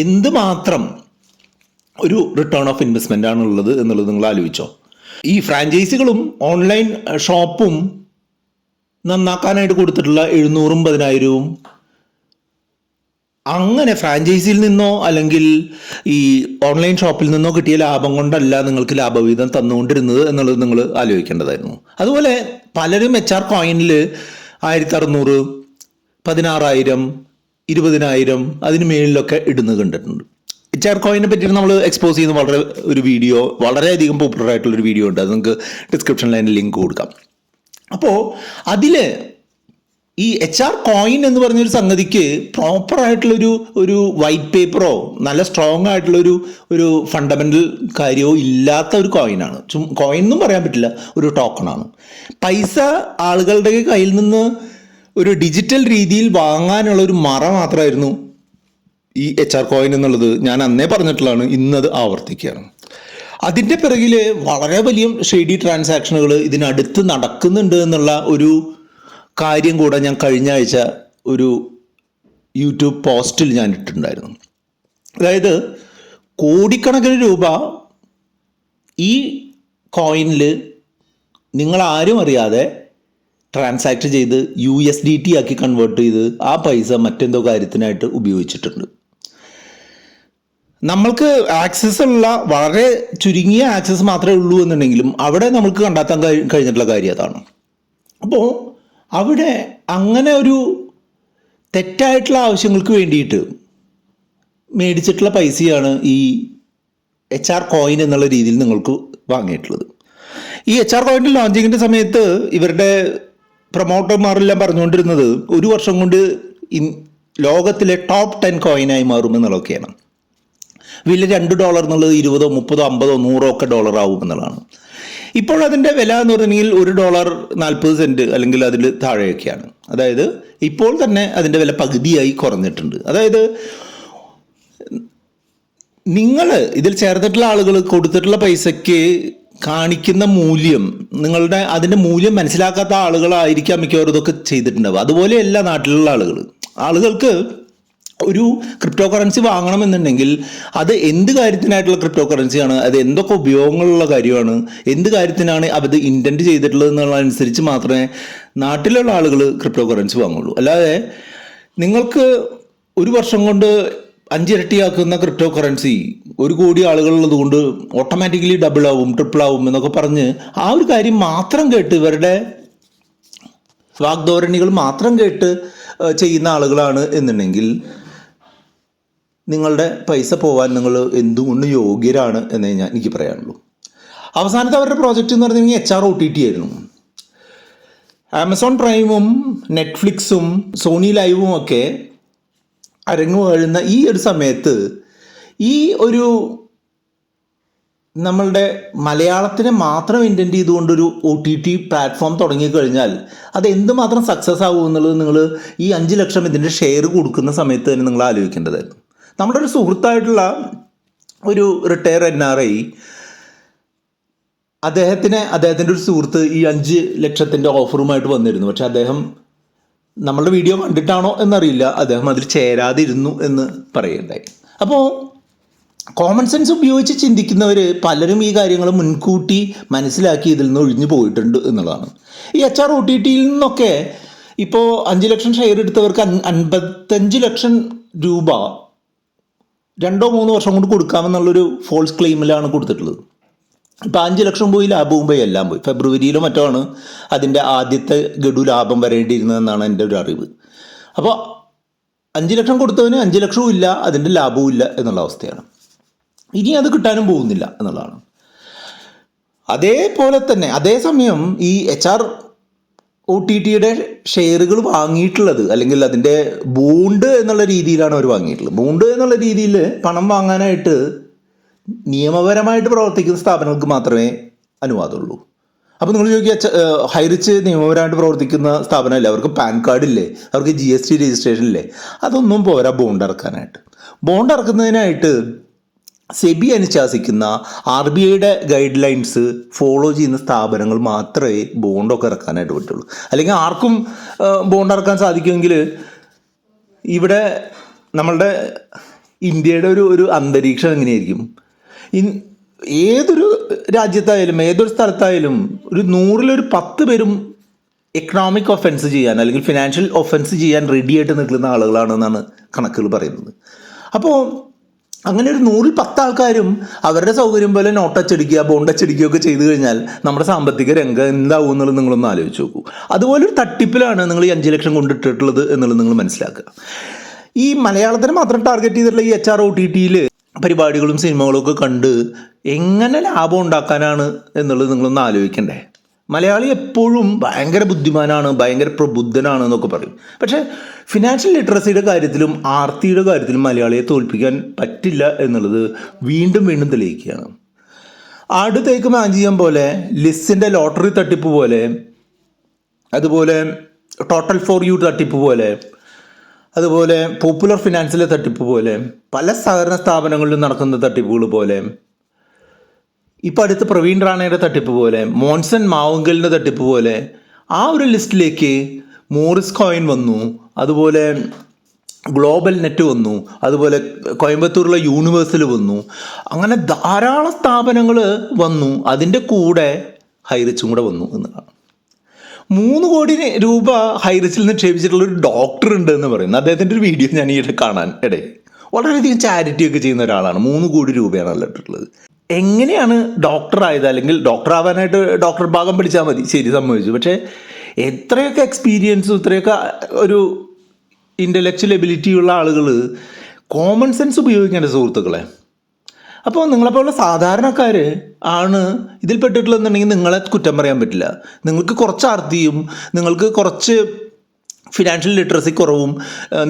എന്തുമാത്രം ഒരു റിട്ടേൺ ഓഫ് ഇൻവെസ്റ്റ്മെൻ്റ് ആണുള്ളത് എന്നുള്ളത് നിങ്ങൾ ആലോചിച്ചോ. ഈ ഫ്രാഞ്ചൈസികളും ഓൺലൈൻ ഷോപ്പും നന്നാക്കാനായിട്ട് കൊടുത്തിട്ടുള്ള 700-ഉം 10,000-ഉം അങ്ങനെ ഫ്രാഞ്ചൈസിയിൽ നിന്നോ അല്ലെങ്കിൽ ഈ ഓൺലൈൻ ഷോപ്പിൽ നിന്നോ കിട്ടിയ ലാഭം കൊണ്ടല്ല നിങ്ങൾക്ക് ലാഭവിഹിതം തന്നുകൊണ്ടിരുന്നത് എന്നുള്ളത് നിങ്ങൾ ആലോചിക്കേണ്ടതായിരുന്നു. അതുപോലെ പലരും HR കോയിനിൽ 1,600, 16,000, 20,000 അതിന് മേളിലൊക്കെ ഇടുന്നത് കണ്ടിട്ടുണ്ട്. HR കോയിനെ പറ്റിയിട്ട് നമ്മൾ എക്സ്പോസ് ചെയ്യുന്ന ഒരു വീഡിയോ വളരെയധികം പോപ്പുലർ ആയിട്ടുള്ളൊരു വീഡിയോ ഉണ്ട്, അത് നിങ്ങൾക്ക് ഡിസ്ക്രിപ്ഷനിൽ അതിൻ്റെ ലിങ്ക് കൊടുക്കാം. അപ്പോൾ അതിൽ ഈ HR കോയിൻ എന്ന് പറഞ്ഞൊരു സംഗതിക്ക് പ്രോപ്പറായിട്ടുള്ളൊരു വൈറ്റ് പേപ്പറോ നല്ല സ്ട്രോങ് ആയിട്ടുള്ളൊരു ഫണ്ടമെൻ്റൽ കാര്യമോ ഇല്ലാത്ത ഒരു കോയിനാണ്. കോയിൻ എന്നും പറയാൻ പറ്റില്ല, ഒരു ടോക്കണാണ്. പൈസ ആളുകളുടെ കയ്യിൽ നിന്ന് ഒരു ഡിജിറ്റൽ രീതിയിൽ വാങ്ങാനുള്ള ഒരു മറ മാത്രമായിരുന്നു ഈ HR കോയിൻ എന്നുള്ളത് ഞാൻ അന്നേ പറഞ്ഞിട്ടുള്ളതാണ്, ഇന്നത് ആവർത്തിക്കുകയാണ്. അതിൻ്റെ പിറകിൽ വളരെ വലിയ ഷെയ്ഡി ട്രാൻസാക്ഷനുകൾ ഇതിനടുത്ത് നടക്കുന്നുണ്ട് എന്നുള്ള ഒരു കാര്യം കൂടെ ഞാൻ കഴിഞ്ഞ ആഴ്ച ഒരു യൂട്യൂബ് പോസ്റ്റിൽ ഞാൻ ഇട്ടിട്ടുണ്ടായിരുന്നു. അതായത് കോടിക്കണക്കിന് രൂപ ഈ കോയിനിൽ നിങ്ങളാരും അറിയാതെ ട്രാൻസാക്ട് ചെയ്ത് USDT ആക്കി കൺവേർട്ട് ചെയ്ത് ആ പൈസ മറ്റെന്തോ കാര്യത്തിനായിട്ട് ഉപയോഗിച്ചിട്ടുണ്ട്. നമ്മൾക്ക് ആക്സസ് ഉള്ള വളരെ ചുരുങ്ങിയ ആക്സസ് മാത്രമേ ഉള്ളൂ എന്നുണ്ടെങ്കിലും അവിടെ നമുക്ക് കണ്ടെത്താൻ കഴിഞ്ഞിട്ടുള്ള കാര്യം അതാണ്. അപ്പോൾ അവിടെ അങ്ങനെ ഒരു തെറ്റായിട്ടുള്ള ആവശ്യങ്ങൾക്ക് വേണ്ടിയിട്ട് മേടിച്ചിട്ടുള്ള പൈസയാണ് ഈ HR കോയിൻ എന്നുള്ള രീതിയിൽ നിങ്ങൾക്ക് വാങ്ങിയിട്ടുള്ളത്. ഈ HR കോയിൻ്റെ ലോഞ്ചിങ്ങിൻ്റെ സമയത്ത് ഇവരുടെ പ്രൊമോട്ടർമാരെല്ലാം പറഞ്ഞുകൊണ്ടിരുന്നത് 1 വർഷം കൊണ്ട് ലോകത്തിലെ ടോപ്പ് 10 കോയിനായി മാറുമെന്നുള്ളതൊക്കെയാണ്. വില $2 എന്നുള്ളത് $20, $30, $50, $100 ഒക്കെ ഡോളർ ആവുമെന്നുള്ളതാണ്. ഇപ്പോൾ അതിൻ്റെ വില എന്ന് പറഞ്ഞെങ്കിൽ $1.40 അല്ലെങ്കിൽ അതിൽ താഴെയൊക്കെയാണ്. അതായത് ഇപ്പോൾ തന്നെ അതിൻ്റെ വില പകുതിയായി കുറഞ്ഞിട്ടുണ്ട്. അതായത് നിങ്ങൾ ഇതിൽ ചേർത്തിട്ടുള്ള ആളുകൾ കൊടുത്തിട്ടുള്ള പൈസയ്ക്ക് കാണിക്കുന്ന മൂല്യം, അതിൻ്റെ മൂല്യം മനസ്സിലാക്കാത്ത ആളുകളായിരിക്കാം മിക്കവാറും ഇതൊക്കെ ചെയ്തിട്ടുണ്ടാവുക. അതുപോലെയല്ല നാട്ടിലുള്ള ആളുകൾക്ക് ഒരു ക്രിപ്റ്റോ കറൻസി വാങ്ങണമെന്നുണ്ടെങ്കിൽ അത് എന്ത് കാര്യത്തിനായിട്ടുള്ള ക്രിപ്റ്റോ കറൻസിയാണ്, അത് എന്തൊക്കെ ഉപയോഗങ്ങളുള്ള കാര്യമാണ്, എന്ത് കാര്യത്തിനാണ് അത് ഇൻറ്റൻറ്റ് ചെയ്തിട്ടുള്ളത് എന്നുള്ളതനുസരിച്ച് മാത്രമേ നാട്ടിലുള്ള ആളുകൾ ക്രിപ്റ്റോ കറൻസി വാങ്ങുള്ളൂ. അല്ലാതെ നിങ്ങൾക്ക് 1 വർഷം കൊണ്ട് 5 ഇരട്ടിയാക്കുന്ന ക്രിപ്റ്റോ കറൻസി 1 കോടി ആളുകളുള്ളത് കൊണ്ട് ഓട്ടോമാറ്റിക്കലി ഡബിൾ ആവും, ട്രിപ്പിൾ ആവും എന്നൊക്കെ പറഞ്ഞ് ആ ഒരു കാര്യം മാത്രം കേട്ട് ഇവരുടെ വാഗ്ധോരണികൾ മാത്രം കേട്ട് ചെയ്യുന്ന ആളുകളാണ് എന്നുണ്ടെങ്കിൽ നിങ്ങളുടെ പൈസ പോവാൻ നിങ്ങൾ എന്തുകൊണ്ട് യോഗ്യരാണ് എന്നേ എനിക്ക് പറയാനുള്ളൂ. അവസാനത്തെ അവരുടെ പ്രോജക്റ്റ് എന്ന് പറഞ്ഞെങ്കിൽ HROTT ആയിരുന്നു. ആമസോൺ പ്രൈമും നെറ്റ്ഫ്ലിക്സും സോണി ലൈവും ഒക്കെ അരങ്ങു വീഴുന്ന ഈ ഒരു സമയത്ത് ഈ ഒരു നമ്മളുടെ മലയാളത്തിനെ മാത്രം ഇൻറ്റൻറ്റ് ചെയ്തുകൊണ്ടൊരു OTT പ്ലാറ്റ്ഫോം തുടങ്ങിക്കഴിഞ്ഞാൽ അത് എന്തുമാത്രം സക്സസ് ആകും എന്നുള്ളത് നിങ്ങൾ ഈ 5 ലക്ഷം ഇതിൻ്റെ ഷെയർ കൊടുക്കുന്ന സമയത്ത് തന്നെ നിങ്ങൾ ആലോചിക്കേണ്ടതായിരുന്നു. നമ്മുടെ ഒരു സുഹൃത്തായിട്ടുള്ള ഒരു റിട്ടയർ NRI അദ്ദേഹത്തിൻ്റെ ഒരു സുഹൃത്ത് ഈ 5 ലക്ഷത്തിൻ്റെ ഓഫറുമായിട്ട് വന്നിരുന്നു. പക്ഷെ അദ്ദേഹം നമ്മളുടെ വീഡിയോ കണ്ടിട്ടാണോ എന്നറിയില്ല, അദ്ദേഹം അതിൽ ചേരാതിരുന്നു എന്ന് പറയുണ്ടായി. അപ്പോൾ കോമൺ സെൻസ് ഉപയോഗിച്ച് ചിന്തിക്കുന്നവർ പലരും ഈ കാര്യങ്ങൾ മുൻകൂട്ടി മനസ്സിലാക്കി ഇതിൽ നിന്ന് ഒഴിഞ്ഞു പോയിട്ടുണ്ട് എന്നുള്ളതാണ്. ഈ HROTTയിൽ നിന്നൊക്കെ ഇപ്പോൾ 5 ലക്ഷം ഷെയർ എടുത്തവർക്ക് 55 ലക്ഷം രൂപ 2-3 വർഷം കൊണ്ട് കൊടുക്കാമെന്നുള്ളൊരു ഫോൾസ് ക്ലെയിമിലാണ് കൊടുത്തിട്ടുള്ളത്. ഇപ്പോൾ 5 ലക്ഷം പോയി ലാഭവും പോയി എല്ലാം പോയി. ഫെബ്രുവരിയിലോ മറ്റോ ആണ് അതിൻ്റെ ആദ്യത്തെ ഗഡു ലാഭം വരേണ്ടിയിരുന്നതെന്നാണ് എൻ്റെ ഒരു അറിവ്. അപ്പോൾ 5 ലക്ഷം കൊടുത്തവന് 5 ലക്ഷവും ഇല്ല, അതിൻ്റെ ലാഭവും ഇല്ല എന്നുള്ള അവസ്ഥയാണ്. ഇനി അത് കിട്ടാനും പോകുന്നില്ല എന്നുള്ളതാണ്. അതേപോലെ തന്നെ അതേസമയം ഈ HROTTയുടെ ഷെയറുകൾ വാങ്ങിയിട്ടുള്ളത്, അല്ലെങ്കിൽ അതിൻ്റെ ബോണ്ട് എന്നുള്ള രീതിയിലാണ് അവർ വാങ്ങിയിട്ടുള്ളത്. ബോണ്ട് എന്നുള്ള രീതിയിൽ പണം വാങ്ങാനായിട്ട് നിയമപരമായിട്ട് പ്രവർത്തിക്കുന്ന സ്ഥാപനങ്ങൾക്ക് മാത്രമേ അനുവാദമുള്ളൂ. അപ്പോൾ നിങ്ങൾ ചോദിക്കുക, ഹൈറിച്ച് നിയമപരമായിട്ട് പ്രവർത്തിക്കുന്ന സ്ഥാപനമല്ലേ, അവർക്ക് പാൻ കാർഡില്ലേ, അവർക്ക് GST രജിസ്ട്രേഷൻ ഇല്ലേ? അതൊന്നും പോരാ ബോണ്ട് ഇറക്കാനായിട്ട്. ബോണ്ട് ഇറക്കുന്നതിനായിട്ട് സെബി അനുശാസിക്കുന്ന RBIയുടെ ഗൈഡ് ലൈൻസ് ഫോളോ ചെയ്യുന്ന സ്ഥാപനങ്ങൾ മാത്രമേ ബോണ്ടൊക്കെ ഇറക്കാനായിട്ട് പറ്റുള്ളൂ. അല്ലെങ്കിൽ ആർക്കും ബോണ്ട് ഇറക്കാൻ സാധിക്കുമെങ്കിൽ ഇവിടെ നമ്മളുടെ ഇന്ത്യയുടെ ഒരു അന്തരീക്ഷം എങ്ങനെയായിരിക്കും? ഏതൊരു രാജ്യത്തായാലും ഏതൊരു സ്ഥലത്തായാലും ഒരു 100-ൽ 10 പേരും എക്കണോമിക് ഒഫൻസ് ചെയ്യാൻ അല്ലെങ്കിൽ ഫിനാൻഷ്യൽ ഒഫൻസ് ചെയ്യാൻ റെഡിയായിട്ട് നിൽക്കുന്ന ആളുകളാണെന്നാണ് കണക്കുകൾ പറയുന്നത്. അപ്പോൾ അങ്ങനെ ഒരു 100-ൽ 10 ആൾക്കാരും അവരുടെ സൗകര്യം പോലെ നോട്ട് അച്ചടിക്കുക, ബോണ്ട് അച്ചടിക്കുകയൊക്കെ ചെയ്തു കഴിഞ്ഞാൽ നമ്മുടെ സാമ്പത്തിക രംഗം എന്താവും എന്നുള്ളത് നിങ്ങളൊന്ന് ആലോചിച്ച് നോക്കൂ. അതുപോലൊരു തട്ടിപ്പിലാണ് നിങ്ങൾ ഈ 5 ലക്ഷം കൊണ്ടിട്ടിട്ടുള്ളത് എന്നുള്ളത് നിങ്ങൾ മനസ്സിലാക്കുക. ഈ മലയാളത്തിന് മാത്രം ടാർഗറ്റ് ചെയ്തിട്ടുള്ള ഈ HROTTയിൽ പരിപാടികളും സിനിമകളും ഒക്കെ കണ്ട് എങ്ങനെ ലാഭം ഉണ്ടാക്കാനാണ് എന്നുള്ളത് നിങ്ങളൊന്ന് ആലോചിക്കണ്ടേ. മലയാളി എപ്പോഴും ഭയങ്കര ബുദ്ധിമാനാണ്, ഭയങ്കര പ്രബുദ്ധനാണ് എന്നൊക്കെ പറയും. പക്ഷേ ഫിനാൻഷ്യൽ ലിറ്ററസിയുടെ കാര്യത്തിലും ആർത്തിയുടെ കാര്യത്തിലും മലയാളിയെ തോൽപ്പിക്കാൻ പറ്റില്ല എന്നുള്ളത് വീണ്ടും വീണ്ടും തെളിയിക്കുകയാണ്. അടുത്തേക്ക് മാഞ്ചിയം പോലെ, ലിസിൻ്റെ ലോട്ടറി തട്ടിപ്പ് പോലെ, അതുപോലെ ടോട്ടൽ ഫോർ യു തട്ടിപ്പ് പോലെ, അതുപോലെ പോപ്പുലർ ഫിനാൻസിലെ തട്ടിപ്പ് പോലെ, പല സഹകരണ സ്ഥാപനങ്ങളിലും നടക്കുന്ന തട്ടിപ്പുകൾ പോലെ, ഇപ്പം അടുത്ത് പ്രവീൺ റാണയുടെ തട്ടിപ്പ് പോലെ, മോൻസൺ മാവുങ്കലിൻ്റെ തട്ടിപ്പ് പോലെ, ആ ഒരു ലിസ്റ്റിലേക്ക് മോറിസ് കോയിൻ വന്നു, അതുപോലെ ഗ്ലോബൽ നെറ്റ് വന്നു, അതുപോലെ കോയമ്പത്തൂരിലെ യൂണിവേഴ്സിൽ വന്നു. അങ്ങനെ ധാരാളം സ്ഥാപനങ്ങൾ വന്നു. അതിൻ്റെ കൂടെ ഹൈറിച്ചും കൂടെ വന്നു എന്നതാണ്. 3 കോടി രൂപ ഹൈറിച്ചിൽ നിക്ഷേപിച്ചിട്ടുള്ളൊരു ഡോക്ടർ ഉണ്ട് എന്ന് പറയുന്നത്. അദ്ദേഹത്തിൻ്റെ ഒരു വീഡിയോ ഞാൻ ഈയിടെ കാണാൻ ഇടയിൽ. വളരെയധികം ചാരിറ്റി ഒക്കെ ചെയ്യുന്ന ഒരാളാണ്. 3 കോടി രൂപയാണ് ഇട്ടിട്ടുള്ളത്. എങ്ങനെയാണ് ഡോക്ടറായത്? അല്ലെങ്കിൽ ഡോക്ടർ ആവാനായിട്ട് ഡോക്ടർ ഭാഗം പഠിച്ചാൽ മതി, ശരി, സമ്മതിച്ചു. പക്ഷേ എത്രയൊക്കെ എക്സ്പീരിയൻസും ഇത്രയൊക്കെ ഒരു ഇൻ്റലക്ച്വൽ എബിലിറ്റി ഉള്ള ആളുകൾ കോമൺ സെൻസ് ഉപയോഗിക്കേണ്ട സുഹൃത്തുക്കളെ. അപ്പോൾ നിങ്ങളെപ്പോലുള്ള സാധാരണക്കാർ ആണ് ഇതിൽപ്പെട്ടിട്ടുള്ളതെന്നുണ്ടെങ്കിൽ നിങ്ങളെ കുറ്റം പറയാൻ പറ്റില്ല. നിങ്ങൾക്ക് കുറച്ച് ആർത്തിയും നിങ്ങൾക്ക് കുറച്ച് ഫിനാൻഷ്യൽ ലിറ്ററസി കുറവും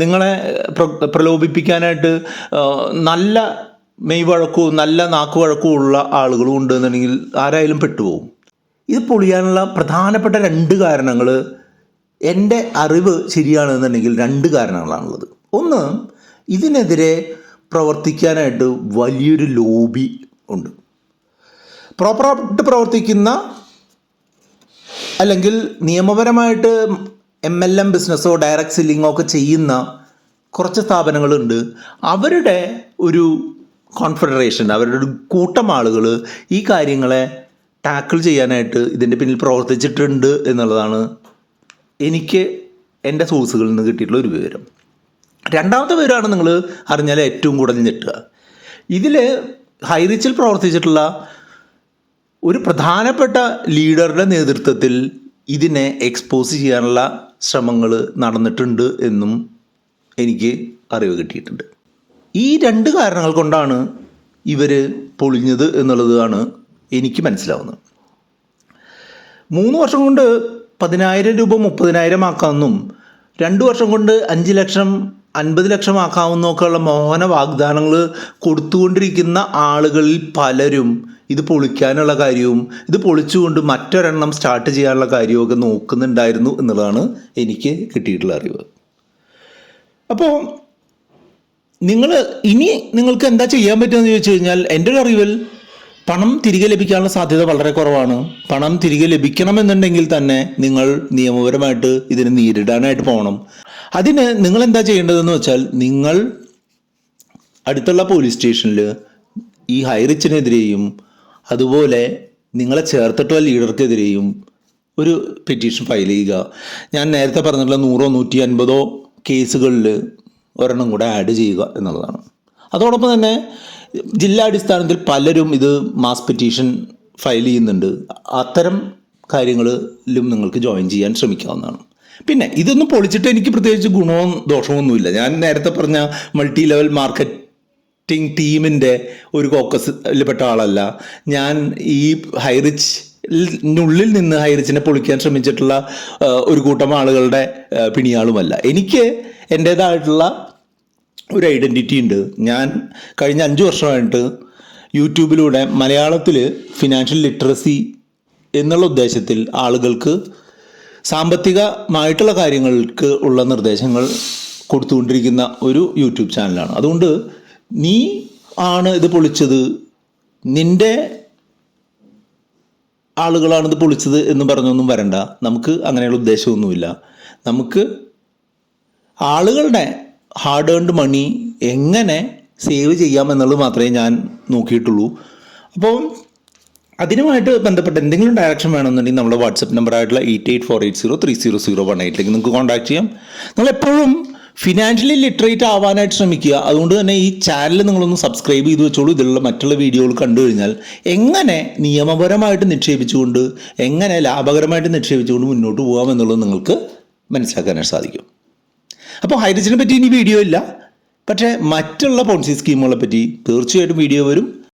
നിങ്ങളെ പ്രലോഭിപ്പിക്കാനായിട്ട് നല്ല മെയ്വഴക്കവും നല്ല നാക്കുവഴക്കവും ഉള്ള ആളുകളും ഉണ്ട് എന്നുണ്ടെങ്കിൽ ആരായാലും പെട്ടുപോകും. ഇത് പൊളിയാനുള്ള പ്രധാനപ്പെട്ട 2 കാരണങ്ങൾ, എൻ്റെ അറിവ് ശരിയാണെന്നുണ്ടെങ്കിൽ 2 കാരണങ്ങളാണുള്ളത്. ഒന്ന്, ഇതിനെതിരെ പ്രവർത്തിക്കാനായിട്ട് വലിയൊരു ലോബി ഉണ്ട്. പ്രോപ്പറായിട്ട് പ്രവർത്തിക്കുന്ന അല്ലെങ്കിൽ നിയമപരമായിട്ട് MLM ബിസിനസ്സോ ഡയറക്റ്റ് സെല്ലിങ്ങോ ഒക്കെ ചെയ്യുന്ന കുറച്ച് സ്ഥാപനങ്ങളുണ്ട്. അവരുടെ ഒരു കോൺഫെഡറേഷൻ, അവരുടെ ഒരു കൂട്ടം ആളുകൾ ഈ കാര്യങ്ങളെ ടാക്കിൾ ചെയ്യാനായിട്ട് ഇതിൻ്റെ പിന്നിൽ പ്രവർത്തിച്ചിട്ടുണ്ട് എന്നുള്ളതാണ് എനിക്ക് എൻ്റെ സോഴ്സുകളിൽ നിന്ന് കിട്ടിയിട്ടുള്ള ഒരു വിവരം. രണ്ടാമത്തെ വിവരമാണ് നിങ്ങൾ അറിഞ്ഞാൽ ഏറ്റവും കൂടുതൽ ഞെട്ടുക. ഇതിൽ ഹൈറിച്ചിൽ പ്രവർത്തിച്ചിട്ടുള്ള ഒരു പ്രധാനപ്പെട്ട ലീഡറുടെ നേതൃത്വത്തിൽ ഇതിനെ എക്സ്പോസ് ചെയ്യാനുള്ള ശ്രമങ്ങൾ നടന്നിട്ടുണ്ട് എന്നും എനിക്ക് അറിവ് കിട്ടിയിട്ടുണ്ട്. ഈ 2 കാരണങ്ങൾ കൊണ്ടാണ് ഇവർ പൊളിഞ്ഞത് എന്നുള്ളതാണ് എനിക്ക് മനസ്സിലാവുന്നത്. 3 വർഷം കൊണ്ട് 10,000 രൂപ 30,000 ആക്കാമെന്നും 2 വർഷം കൊണ്ട് 5 ലക്ഷം 50 ലക്ഷം ആക്കാമെന്നൊക്കെയുള്ള മോഹന വാഗ്ദാനങ്ങൾ കൊടുത്തുകൊണ്ടിരിക്കുന്ന ആളുകളിൽ പലരും ഇത് പൊളിക്കാനുള്ള കാര്യവും ഇത് പൊളിച്ചുകൊണ്ട് മറ്റൊരെണ്ണം സ്റ്റാർട്ട് ചെയ്യാനുള്ള കാര്യമൊക്കെ നോക്കുന്നുണ്ടായിരുന്നു എന്നുള്ളതാണ് എനിക്ക് കിട്ടിയിട്ടുള്ള അറിവ്. അപ്പോൾ നിങ്ങൾക്ക് എന്താ ചെയ്യാൻ പറ്റുമെന്ന് ചോദിച്ചു കഴിഞ്ഞാൽ, എൻ്റെ ഒരു അറിവിൽ പണം തിരികെ ലഭിക്കാനുള്ള സാധ്യത വളരെ കുറവാണ്. പണം തിരികെ ലഭിക്കണമെന്നുണ്ടെങ്കിൽ തന്നെ നിങ്ങൾ നിയമപരമായിട്ട് ഇതിനെ നേരിടാനായിട്ട് പോകണം. അതിന് നിങ്ങൾ എന്താ ചെയ്യേണ്ടതെന്ന് വെച്ചാൽ, നിങ്ങൾ അടുത്തുള്ള പോലീസ് സ്റ്റേഷനിൽ ഈ ഹൈറിച്ചിനെതിരെയും അതുപോലെ നിങ്ങളെ ചേർത്തിട്ടുള്ള ലീഡർക്കെതിരെയും ഒരു പെറ്റീഷൻ ഫയൽ ചെയ്യുക. ഞാൻ നേരത്തെ പറഞ്ഞിട്ടുള്ള 100-150 കേസുകളിൽ ഒരെണ്ണം കൂടെ ആഡ് ചെയ്യുക എന്നുള്ളതാണ്. അതോടൊപ്പം തന്നെ ജില്ലാടിസ്ഥാനത്തിൽ പലരും ഇത് മാസ് പെറ്റീഷൻ ഫയൽ ചെയ്യുന്നുണ്ട്. അത്തരം കാര്യങ്ങളിലും നിങ്ങൾക്ക് ജോയിൻ ചെയ്യാൻ ശ്രമിക്കാവുന്നതാണ്. പിന്നെ ഇതൊന്നും പൊളിച്ചിട്ട് എനിക്ക് പ്രത്യേകിച്ച് ഗുണവും ദോഷമൊന്നുമില്ല. ഞാൻ നേരത്തെ പറഞ്ഞ മൾട്ടി ലെവൽ മാർക്കറ്റിംഗ് ടീമിൻ്റെ ഒരു കോക്കസിൽപ്പെട്ട ആളല്ല ഞാൻ. ഈ ഹൈറിച്ചിനുള്ളിൽ നിന്ന് ഹൈറിച്ചിനെ പൊളിക്കാൻ ശ്രമിച്ചിട്ടുള്ള ഒരു കൂട്ടം ആളുകളുടെ പിണിയാളുമല്ല. എനിക്ക് എൻ്റേതായിട്ടുള്ള ഒരു ഐഡൻറ്റിറ്റി ഉണ്ട്. ഞാൻ കഴിഞ്ഞ 5 വർഷമായിട്ട് യൂട്യൂബിലൂടെ മലയാളത്തിൽ ഫിനാൻഷ്യൽ ലിറ്ററസി എന്നുള്ള ഉദ്ദേശത്തിൽ ആളുകൾക്ക് സാമ്പത്തികമായിട്ടുള്ള കാര്യങ്ങൾക്ക് ഉള്ള നിർദ്ദേശങ്ങൾ കൊടുത്തുകൊണ്ടിരിക്കുന്ന ഒരു യൂട്യൂബ് ചാനലാണ്. അതുകൊണ്ട് നീ ആണ് ഇത് പൊളിച്ചത്, നിൻ്റെ ആളുകളാണിത് പൊളിച്ചത് എന്ന് പറഞ്ഞൊന്നും വരണ്ട. നമുക്ക് അങ്ങനെയുള്ള ഉദ്ദേശമൊന്നുമില്ല. നമുക്ക് ആളുകളുടെ ഹാർഡ് ഏൺഡ് മണി എങ്ങനെ സേവ് ചെയ്യാമെന്നുള്ളത് മാത്രമേ ഞാൻ നോക്കിയിട്ടുള്ളൂ. അപ്പോൾ അതിനുമായിട്ട് ബന്ധപ്പെട്ട് എന്തെങ്കിലും ഡയറക്ഷൻ വേണമെന്നുണ്ടെങ്കിൽ നമ്മുടെ വാട്സപ്പ് നമ്പറായിട്ടുള്ള 8848030018 നിങ്ങൾക്ക് കോൺടാക്ട് ചെയ്യാം. നിങ്ങളെപ്പോഴും ഫിനാൻഷ്യലി ലിറ്ററേറ്റ് ആവാനായിട്ട് ശ്രമിക്കുക. അതുകൊണ്ട് തന്നെ ഈ ചാനൽ നിങ്ങളൊന്ന് സബ്സ്ക്രൈബ് ചെയ്ത് വെച്ചോളൂ. ഇതിലുള്ള മറ്റുള്ള വീഡിയോകൾ കണ്ടു കഴിഞ്ഞാൽ എങ്ങനെ നിയമപരമായിട്ട് നിക്ഷേപിച്ചുകൊണ്ട് എങ്ങനെ ലാഭകരമായിട്ട് നിക്ഷേപിച്ചുകൊണ്ട് മുന്നോട്ട് പോകാമെന്നുള്ളത് നിങ്ങൾക്ക് മനസ്സിലാക്കാനായിട്ട് സാധിക്കും. അപ്പോൾ ഹൈറിച്ചിനെ പറ്റി ഇനി വീഡിയോ ഇല്ല, പക്ഷേ മറ്റുള്ള പോൺസി സ്കീമുകളെ പറ്റി തീർച്ചയായിട്ടും വീഡിയോ വരും.